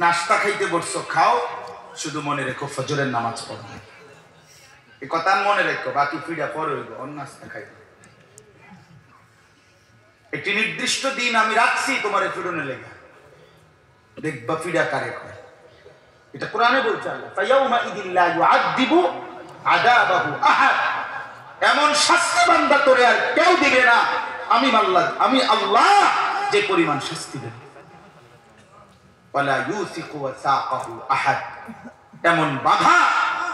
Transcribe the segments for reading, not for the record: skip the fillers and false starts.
নাস্তা খাইতে বসছো, খাও, শুধু মনে রেখো ফজরের নামাজ পড়ো। এই কথা মনে রেখো, বাকি ফিডা পরে হইব, অন্য নাস্তা খাইবে। একটি নির্দিষ্ট দিন আমি রাখছি তোমার ফিরনে লেগে, দেখবা ফিডা কারে করে। এটা কোরআনে বলছে আল্লাহ, ফায়াউমা ইদিন লা ইউআযিবু আযাবাহু আহাদ। এমন শাস্তি বান্দা তোরে আর কেউ দিবে না, আমি আল্লাহ যে পরিমাণ শাস্তি দেব। ওয়ালা ইউসিকু ওয়াসাকাহু আহাদ। এমন বাধা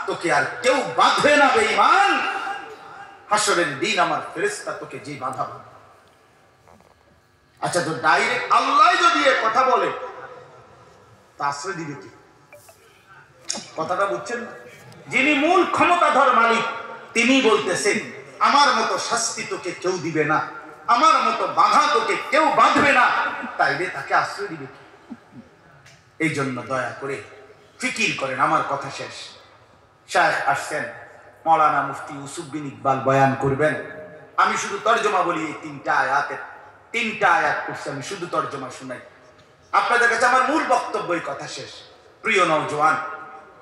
তোকে আর কেউ বাঁধবে না বেঈমান। হাসরের দিন আমার ফেরেশতা তোকে যে বাধা। আচ্ছা, তো ডাইরেক্ট আল্লাহ যদি এ কথা বলে তা আশ্রয় দিবে কি? কথাটা বুঝছেন না? যিনি মূল ক্ষমতাধর মালিক তিনি বলতেছেন আমার মতো শাস্তি তোকে কেউ দিবে না, আমার মতো বাধা তোকে কেউ বাঁধবে না, তাইলে তাকে আশ্রয় দিবে কি? এই জন্য দয়া করে ফিকির করেন। আমার কথা শেষ। শায়েখ আসছেন, মাওলানা মুফতি ইউসুফ বিন ইকবাল বয়ান করবেন। আমি শুধু তর্জমা বলি, এই তিনটা আয়াত করছি, আমি শুধু তর্জমা শুনাই। আপনাদের কাছে আমার মূল বক্তব্যই কথা শেষ। প্রিয় নওজোয়ান,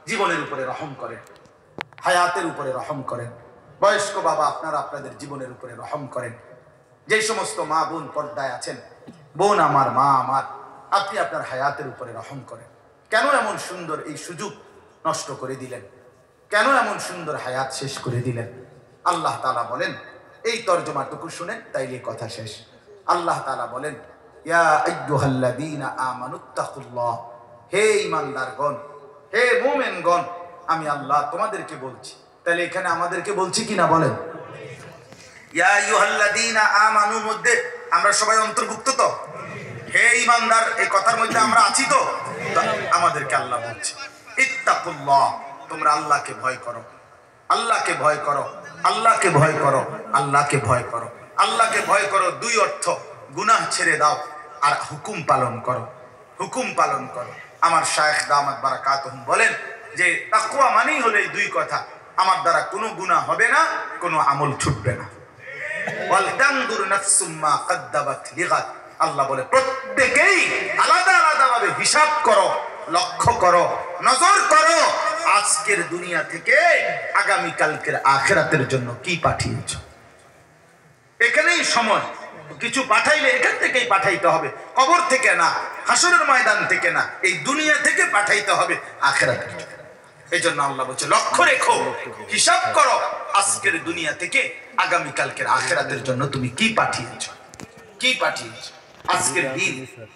জীবনের উপরে রহম করেন, হায়াতের উপরে রহম করেন। বয়স্ক বাবা, আপনারা আপনাদের জীবনের উপরে রহম করেন। যে সমস্ত মা বোন পর্দায় আছেন, বোন আমার, মা আমার, আপনি আপনার হায়াতের উপরে রহম করেন। কেন এমন সুন্দর এই সুযোগ নষ্ট করে দিলেন? কেন এমন সুন্দর হায়াত শেষ করে দিলেন? আল্লাহ তাআলা বলেন, এই তর্জমাটুকু শুনেন তাইলে কথা শেষ। আল্লাহ তাআলা বলেন, ইয়া আইয়ুহাল্লাযীনা আমানুত্তাকুল্লাহ। হে ঈমানদারগণ, হে মুমিনগণ, আমি আল্লাহ তোমাদেরকে বলছি। তাহলে এখানে আমাদেরকে বলছি কিনা বলেন? ইয়া আইয়ুহাল্লাযীনা আমানুর মধ্যে আমরা সবাই অন্তর্ভুক্ত তো? হে ঈমানদার, এই কথার মধ্যে আমরা আছি তো? আমাদেরকে আল্লাহ বলছে ইত্তাকুল্লাহ, তোমরা আল্লাহকে ভয় করো, আল্লাহকে ভয় করো, আল্লাহকে ভয় করো, আল্লাহকে ভয় করো। আল্লাহকে ভয় করো দুই অর্থ, গুনাহ ছেড়ে দাও আর হুকুম পালন করো, হুকুম পালন করো। আমার শায়েখ দামাত বারাকাতুহুম বলেন যে তাকওয়া মানেই হলো এই দুই কথা। আমার দ্বারা কোনো গুনাহ হবে না, কোনো আমল ছুটবে না। ওয়াল তানদুর নাফসুম মা কদ্দাবাত লিগাদ। আল্লাহ বলে প্রত্যেকেই আলাদা আলাদা ভাবে হিসাব করো, লক্ষ্য করো, নজর করো আজকের দুনিয়া থেকে আগামী কালকের আখিরাতের জন্য কি পাঠিয়েছো। এখানেই সময়, কিছু পাঠাইলে এখান থেকেই পাঠাইতে হবে, কবর থেকে না, হাসরের ময়দান থেকে না, এই দুনিয়া থেকে পাঠাইতে হবে আখিরাতের জন্য। এই জন্য আল্লাহ বলছে লক্ষ্য রেখো, হিসাব করো আজকের দুনিয়া থেকে আগামী কালকের আখিরাতের জন্য তুমি কি পাঠিয়েছো, কি পাঠিয়েছো। আজকের দিন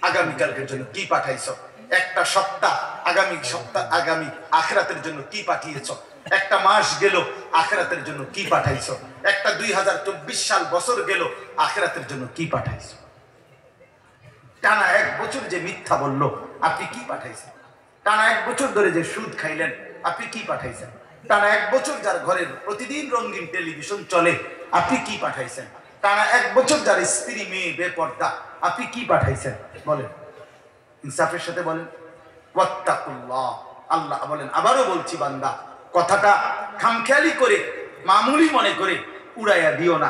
আগামী কালকের জন্য কি পাঠাইছো। একটা সপ্তাহ, আগামী সপ্তাহ আগামী আখিরাতের জন্য কি পাঠিয়েছো। একটা মাস গেল, আখিরাতের জন্য কি পাঠাইছো। একটা 2024 সাল বছর গেল, আখিরাতের জন্য কি পাঠাইছো। টানা 1 বছর যে মিথ্যা বললো, আপনি কি পাঠাইছেন। টানা 1 বছর ধরে যে সুদ খাইলেন, আপনি কি পাঠাইছেন। টানা 1 বছর যার ঘরের প্রতিদিন রঙিন টেলিভিশন চলে, আপনি কি পাঠাইছেন। টানা 1 বছর যার স্ত্রী মেয়ে বেপর্দা, আপনি কি পাঠাইছেন বলেন, ইনসাফের সাথে বলেন। ওয়াত্তাকুল্লাহ, আল্লাহ বলেন, আবারও বলছি বান্দা, কথাটা খামখেয়ালি করে মামুলি মনে করে উড়াইয়া দিও না।